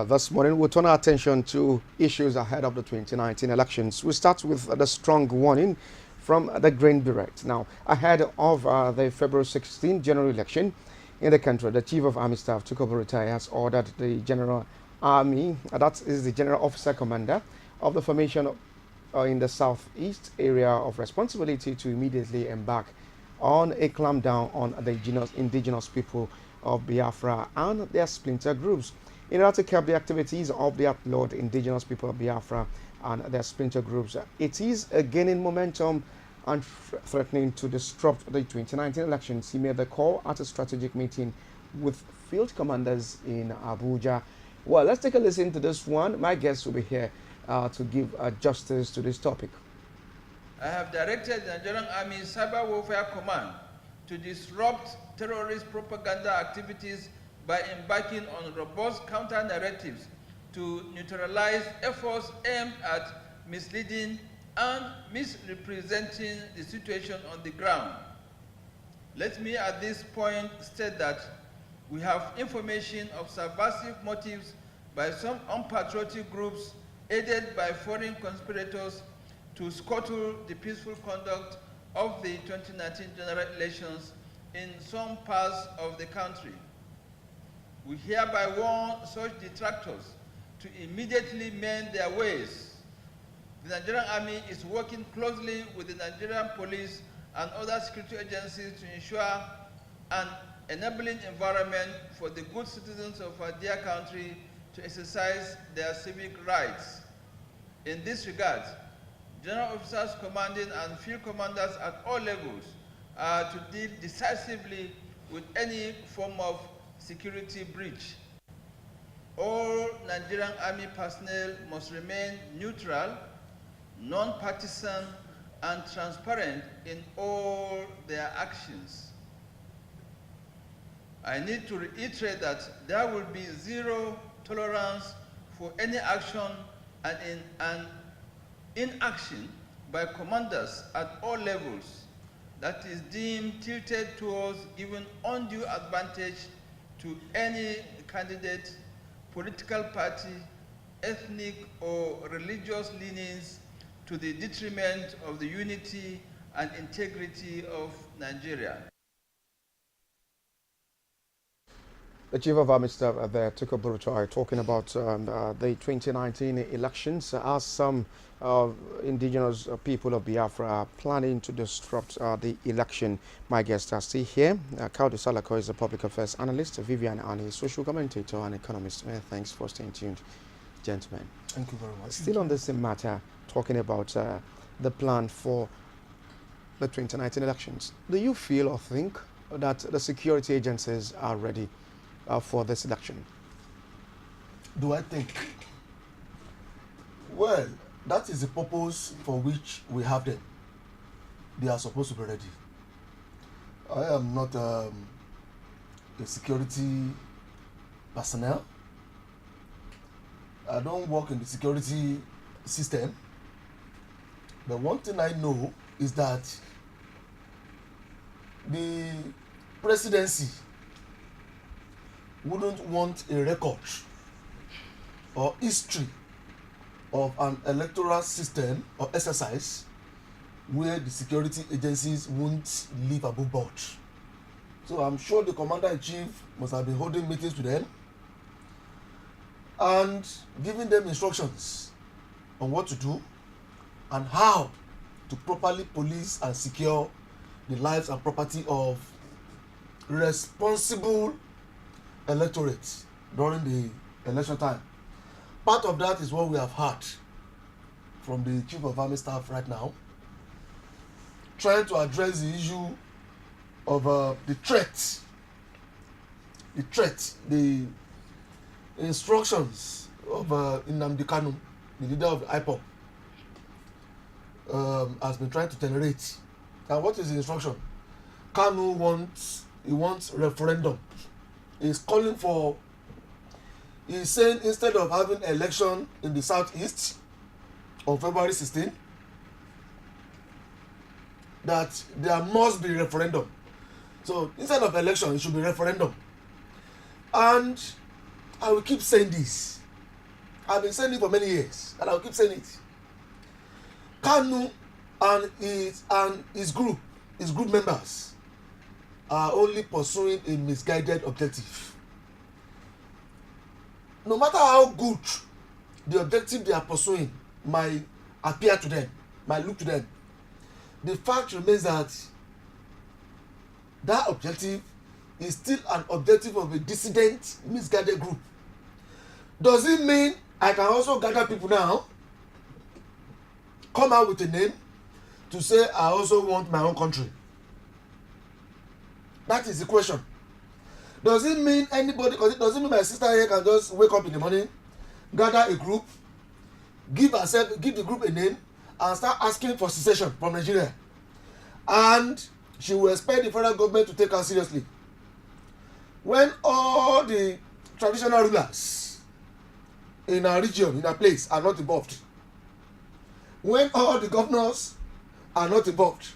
This morning, we'll turn our attention to issues ahead of the 2019 elections. We start with the strong warning from the Green Beret. Now, ahead of the February 16 general election in the country, the Chief of Army Staff, Tukur has ordered the General Army, that is the General Officer Commander of the formation in the southeast area of responsibility, to immediately embark on a clampdown on the indigenous people of Biafra and their splinter groups in order to curb the activities of the outlawed indigenous people of Biafra and their splinter groups. It is gaining momentum and threatening to disrupt the 2019 elections. He made the call at a strategic meeting with field commanders in Abuja. Well, let's take a listen to this one. My guest will be here to give justice to this topic. I have directed the Nigerian Army Cyber Warfare Command to disrupt terrorist propaganda activities by embarking on robust counter-narratives to neutralize efforts aimed at misleading and misrepresenting the situation on the ground. Let me at this point state that we have information of subversive motives by some unpatriotic groups aided by foreign conspirators to scuttle the peaceful conduct of the 2019 general elections in some parts of the country. We hereby warn such detractors to immediately mend their ways. The Nigerian Army is working closely with the Nigerian police and other security agencies to ensure an enabling environment for the good citizens of our dear country to exercise their civic rights. In this regard, general officers commanding and field commanders at all levels are to deal decisively with any form of security breach. All Nigerian Army personnel must remain neutral, non-partisan, and transparent in all their actions. I need to reiterate that there will be zero tolerance for any action and inaction by commanders at all levels that is deemed tilted towards giving undue advantage to any candidate, political party, ethnic or religious leanings to the detriment of the unity and integrity of Nigeria. The Chief of Army Staff there, Tukur talking about the 2019 elections, as some indigenous people of Biafra are planning to disrupt the election. My guests are still here. Kaudu Salako is a public affairs analyst, Vivian Ani, social commentator and economist. Thanks for staying tuned, gentlemen. Thank you very much. Still on the same matter, talking about the plan for the 2019 elections. Do you feel or think that the security agencies are ready for this election? Do I think? Well, that is the purpose for which we have them. They are supposed to be ready. I am not a security personnel. I don't work in the security system. But one thing I know is that the presidency wouldn't want a record or history of an electoral system or exercise where the security agencies won't leave above board. So I'm sure the commander-in-chief must have been holding meetings with them and giving them instructions on what to do and how to properly police and secure the lives and property of responsible electorate during the election time. Part of that is what we have heard from the Chief of Army Staff right now, trying to address the issue of the instructions of Nnamdi Kanu, the leader of the Ipob, has been trying to generate. And what is the instruction? Kanu wants referendum. He's calling for, he's saying instead of having election in the southeast on February 16, that there must be referendum. So instead of election, it should be referendum. And I will keep saying this. I've been saying it for many years, and I'll keep saying it. Kanu and his group members are only pursuing a misguided objective. No matter how good the objective they are pursuing might appear to them, might look to them, the fact remains that that objective is still an objective of a dissident, misguided group. Does it mean I can also gather people now, come out with a name to say I also want my own country? That is the question. Does it mean anybody, does it mean my sister here can just wake up in the morning, gather a group, give the group a name, and start asking for secession from Nigeria? And she will expect the federal government to take her seriously. When all the traditional rulers in our region, in our place, are not involved, when all the governors are not involved,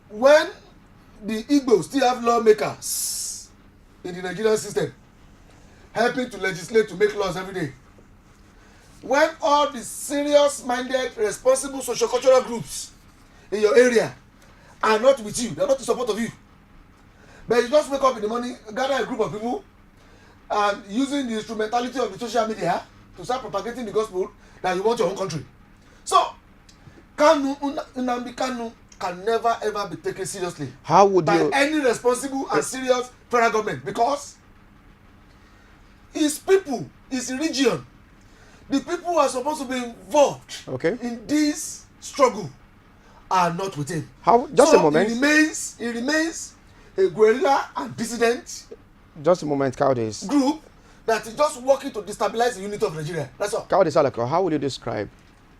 when the Igbo still have lawmakers in the Nigerian system helping to legislate, to make laws every day, when all the serious-minded, responsible socio-cultural groups in your area are not with you, they are not in support of you, but you just wake up in the morning, gather a group of people, and using the instrumentality of the social media to start propagating the gospel that you want your own country. So, Nnamdi Kanu can never ever be taken seriously by any responsible and serious federal government, because his people, his region, the people who are supposed to be involved in this struggle are not with him. Just a moment. He remains a guerrilla and dissident. Just a moment, Kaudes. Group that is just working to destabilize the unity of Nigeria. That's all. Kaudes Alako, how would you describe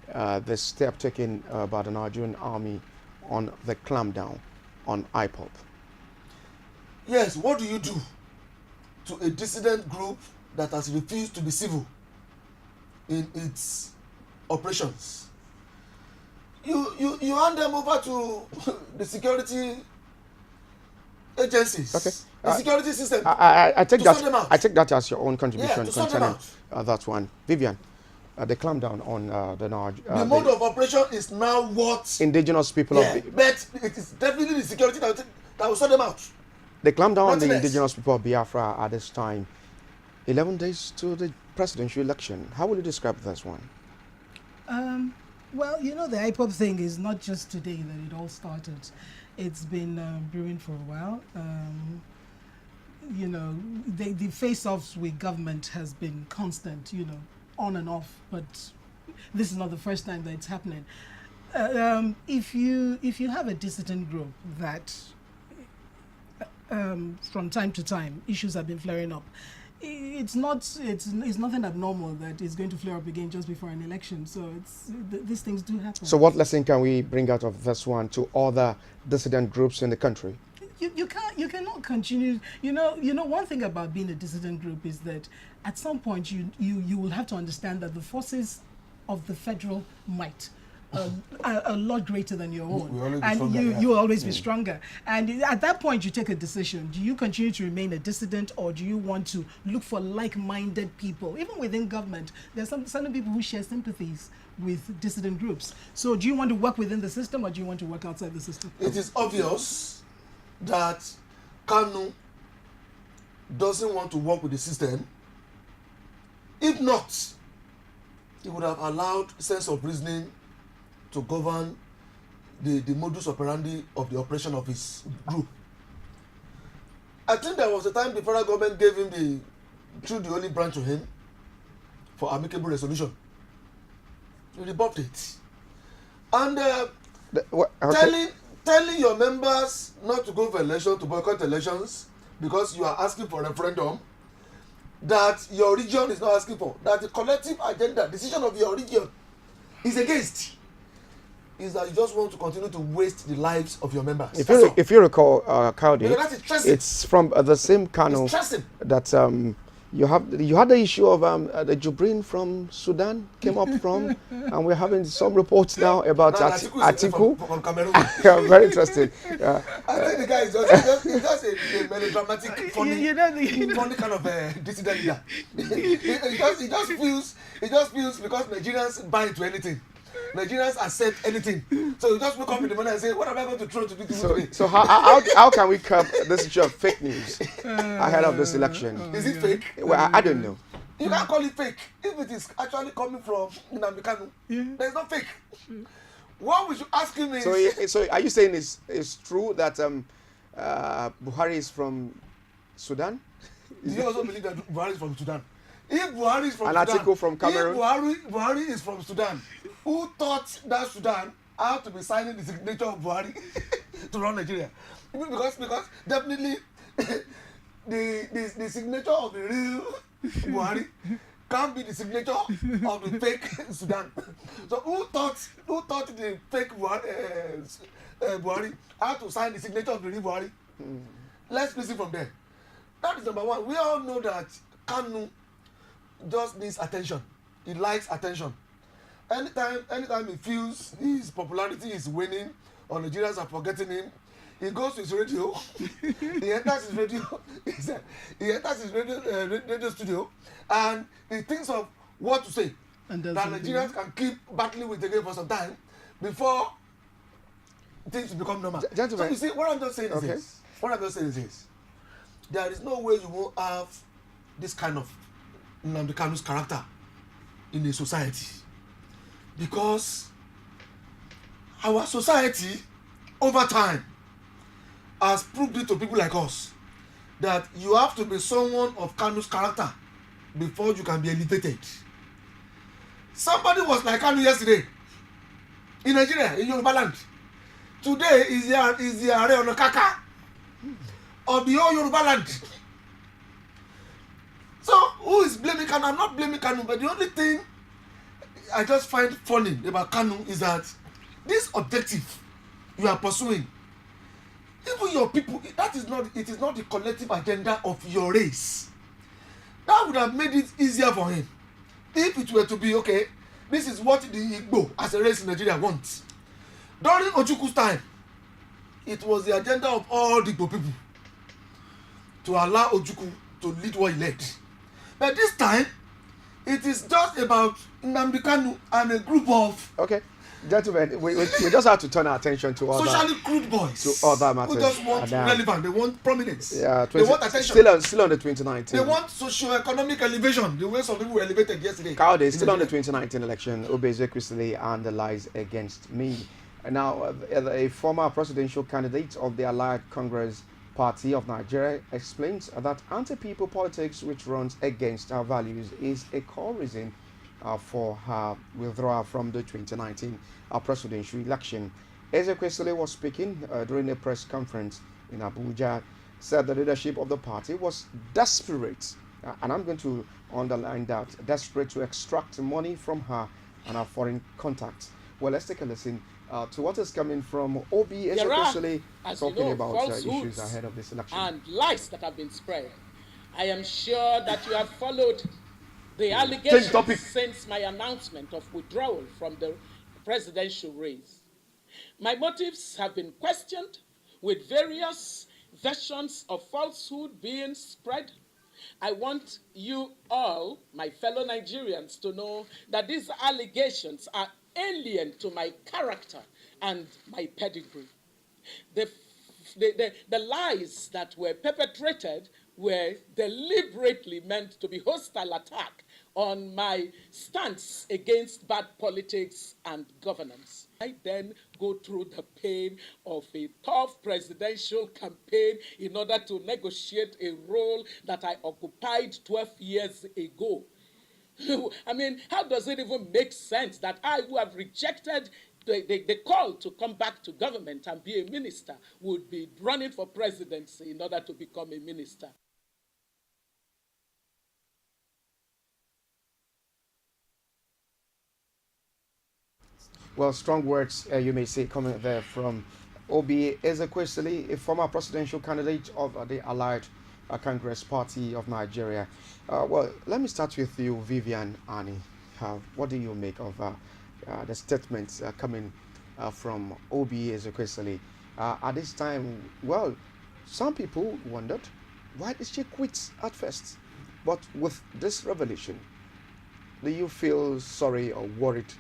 the step taken by the Nigerian army on the clampdown on Ipob? Yes, what do you do to a dissident group that has refused to be civil in its operations? You hand them over to the security agencies, the security system. I take sort them out. I take that as your own contribution concerning that one. Vivian, the clampdown on the the mode of operation is now what indigenous people of but it is definitely the security that will sort them out. The clampdown on the indigenous people of Biafra at this time, 11 days to the presidential election. How would you describe this one? Well, you know, the Ipob thing is not just today that it all started. It's been brewing for a while. You know, the face-offs with government has been constant, you know, on and off, but this is not the first time that it's happening. If you have a dissident group that from time to time issues have been flaring up, it's nothing abnormal that is going to flare up again just before an election. So these things do happen. So what lesson can we bring out of this one to other dissident groups in the country? You cannot continue. You know one thing about being a dissident group is that at some point you will have to understand that the forces of the federal might are a lot greater than your own, and you will always be stronger. And at that point, you take a decision: do you continue to remain a dissident, or do you want to look for like-minded people? Even within government, there's certain people who share sympathies with dissident groups. So, do you want to work within the system, or do you want to work outside the system? It is obvious that Kanu doesn't want to work with the system. If not, he would have allowed sense of reasoning to govern the modus operandi of the operation of his group. I think there was a time the federal government gave him threw the only branch to him for amicable resolution. He rebuffed it. And telling your members not to go for election, to boycott elections, because you are asking for a referendum that your region is not asking for, that the collective agenda, decision of your region is against, is that you just want to continue to waste the lives of your members. If you recall, Kaudi, it's from the same Kanu that You had the issue of the Jubrin from Sudan came up from, and we're having some reports now about Atiku. From Cameroon. Yeah, very interesting. I think the guy is just a melodramatic, funny, You know the- funny kind of dissident leader. It just feels because Nigerians buy into anything. Nigerians accept anything. So you just wake up in the morning and say, what am I going to throw to do today? So how can we curb this issue of fake news ahead of this election? Is it fake? Well, I don't know. You can't call it fake if it is actually coming from Nnamdi Kanu. There's no fake. What we should ask him is. So are you saying it's true that Buhari is from Sudan? Do you also believe that Buhari is from Sudan? If Buhari is from An Sudan, article from Cameroon? If Buhari is from Sudan, who taught that Sudan how to be signing the signature of Buhari to run Nigeria? Because definitely the signature of the real Buhari can't be the signature of the fake Sudan. So who taught the fake Buhari how to sign the signature of the real Buhari? Let's listen from there. That is number one. We all know that Kanu just needs attention. He likes attention. Anytime he feels his popularity is waning or Nigerians are forgetting him, he goes to his radio. He enters his radio. He enters his radio studio, and he thinks of what to say And that does something. Nigerians can keep battling with again for some time before things become normal. Gentlemen. So you see, what I'm just saying is Okay. this. What I'm just saying is this. There is no way you won't have this kind of Nnamdi Kanu's character in a society, because our society over time has proved it to people like us that you have to be someone of Kanu's character before you can be elevated. Somebody was like Kanu yesterday in Nigeria, in Yoruba land. Today is the Ààrẹ Ọ̀nà Kakanfò of the whole Yoruba land. So who is blaming Kanu? I'm not blaming Kanu, but the only thing I just find funny about Kanu is that this objective you are pursuing, even your people, it is not the collective agenda of your race. That would have made it easier for him if it were to be, okay, this is what the Igbo as a race in Nigeria wants. During Ojuku's time, it was the agenda of all the Igbo people to allow Ojukwu to lead what he led. But this time, it is just about Nnamdi Kanu and a group of Okay, gentlemen, we just have to turn our attention to other. socially crude boys To other matters. who just want And, relevance. They want prominence. Yeah, they want attention. Still on the 2019. They want socio-economic elevation. The way some people were elevated yesterday. Cowday, still on the 2019 election, Dxgh Chrisley and the lies against me. And now, a former presidential candidate of the Allied Congress Party of Nigeria explains that anti-people politics, which runs against our values, is a core reason for her withdrawal from the 2019 presidential election. Dxgh Chrisley was speaking during a press conference in Abuja, said the leadership of the party was desperate, and I'm going to underline that, desperate to extract money from her and her foreign contacts. Well, let's take a listen to what is coming from Dxgh Chrisley talking about issues ahead of this election. And lies that have been spread. I am sure that you have followed the allegations since my announcement of withdrawal from the presidential race. My motives have been questioned, with various versions of falsehood being spread. I want you all, my fellow Nigerians, to know that these allegations are alien to my character and my pedigree. The lies that were perpetrated were deliberately meant to be hostile attack on my stance against bad politics and governance. I then go through the pain of a tough presidential campaign in order to negotiate a role that I occupied 12 years ago. I mean, how does it even make sense that I, who have rejected the call to come back to government and be a minister, would be running for presidency in order to become a minister? Well, strong words you may say coming there from Dxgh Chrisley, a former presidential candidate of the Allied Congress Party of Nigeria. Well, let me start with you, Vivian Ani. What do you make of the statements coming from Obi Ezekwesili at this time? Well, some people wondered why did she quit at first, but with this revelation, do you feel sorry or worried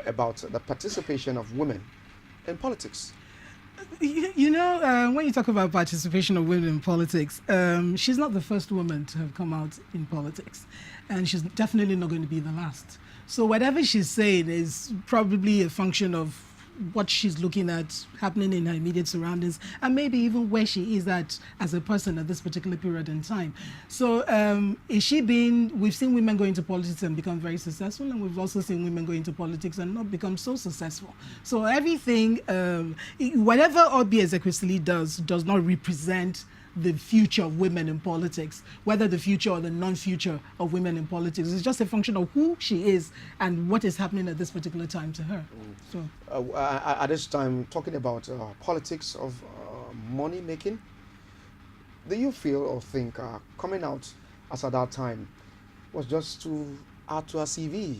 about the participation of women in politics? When you talk about participation of women in politics, she's not the first woman to have come out in politics, and she's definitely not going to be the last. So whatever she's saying is probably a function of what she's looking at happening in her immediate surroundings, and maybe even where she is at as a person at this particular period in time. So we've seen women go into politics and become very successful, and we've also seen women go into politics and not become so successful. So everything, whatever Obi Ezekwesili does not represent the future of women in politics, whether the future or the non-future of women in politics. It's just a function of who she is and what is happening at this particular time to her. So, at this time, talking about politics of money making, do you feel or think coming out as at that time was just to add to her CV?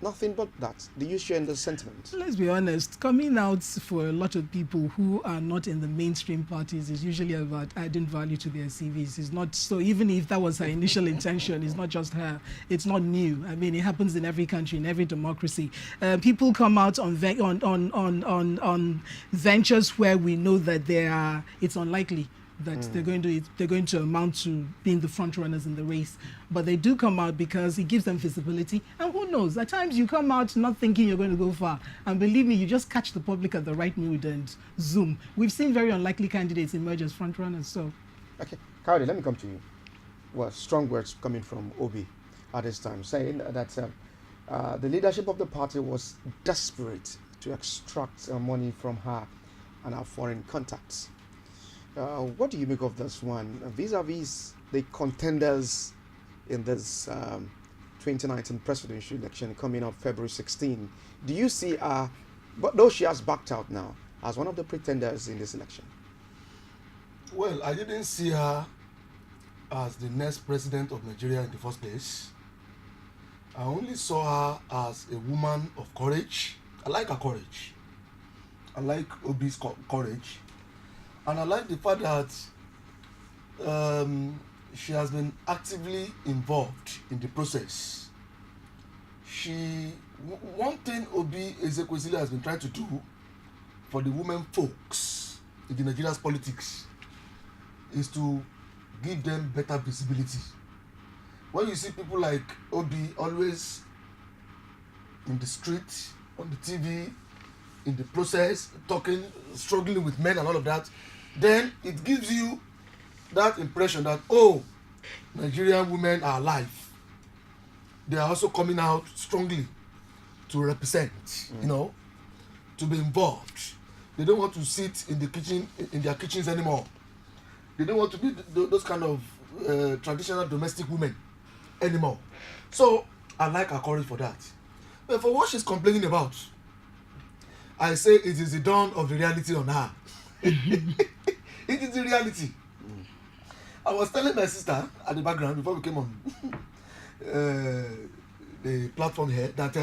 Nothing but that. Do you share in the sentiment? Let's be honest, coming out for a lot of people who are not in the mainstream parties is usually about adding value to their CVs. It's not so, even if that was her initial intention, it's not just her. It's not new. I mean, it happens in every country, in every democracy. People come out on ventures where we know that it's unlikely that they're going to amount to being the front runners in the race, but they do come out because it gives them visibility. And who knows, at times you come out not thinking you're going to go far, and believe me, you just catch the public at the right mood and zoom. We've seen very unlikely candidates emerge as front runners. So okay, Kawade, let me come to you. Well, strong words coming from Obi at this time, saying that the leadership of the party was desperate to extract money from her and her foreign contacts. What do you make of this one vis-a-vis the contenders in this 2019 presidential election coming up February 16? Do you see her, but though she has backed out now, as one of the pretenders in this election? Well, I didn't see her as the next president of Nigeria in the first place. I only saw her as a woman of courage. I like her courage. I like Obi's courage. And I like the fact that she has been actively involved in the process. One thing Obi Ezekwesili has been trying to do for the women folks in the Nigeria's politics is to give them better visibility. When you see people like Obi always in the street, on the TV, in the process, talking, struggling with men and all of that, then it gives you that impression that, oh, Nigerian women are alive. They are also coming out strongly to represent, to be involved. They don't want to sit in the kitchen, in their kitchens anymore. They don't want to be those kind of traditional domestic women anymore. So I like her courage for that. But for what she's complaining about, I say it is the dawn of the reality on her. It is the reality. I was telling my sister at the background before we came on the platform here that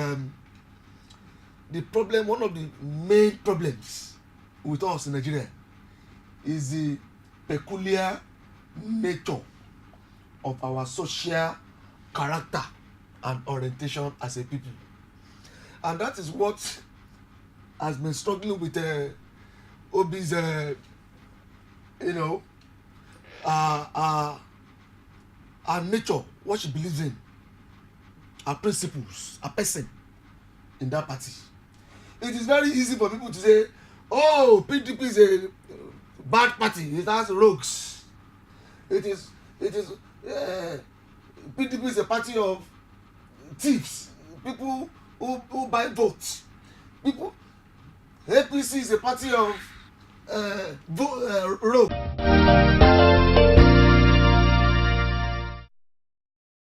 one of the main problems with us in Nigeria is the peculiar nature of our social character and orientation as a people. And that is what has been struggling with Obi's, our nature, what she believes in, our principles, our person in that party. It is very easy for people to say, oh, PDP is a bad party, it has rogues. PDP is a party of thieves, people who buy votes. APC is a party of rogue.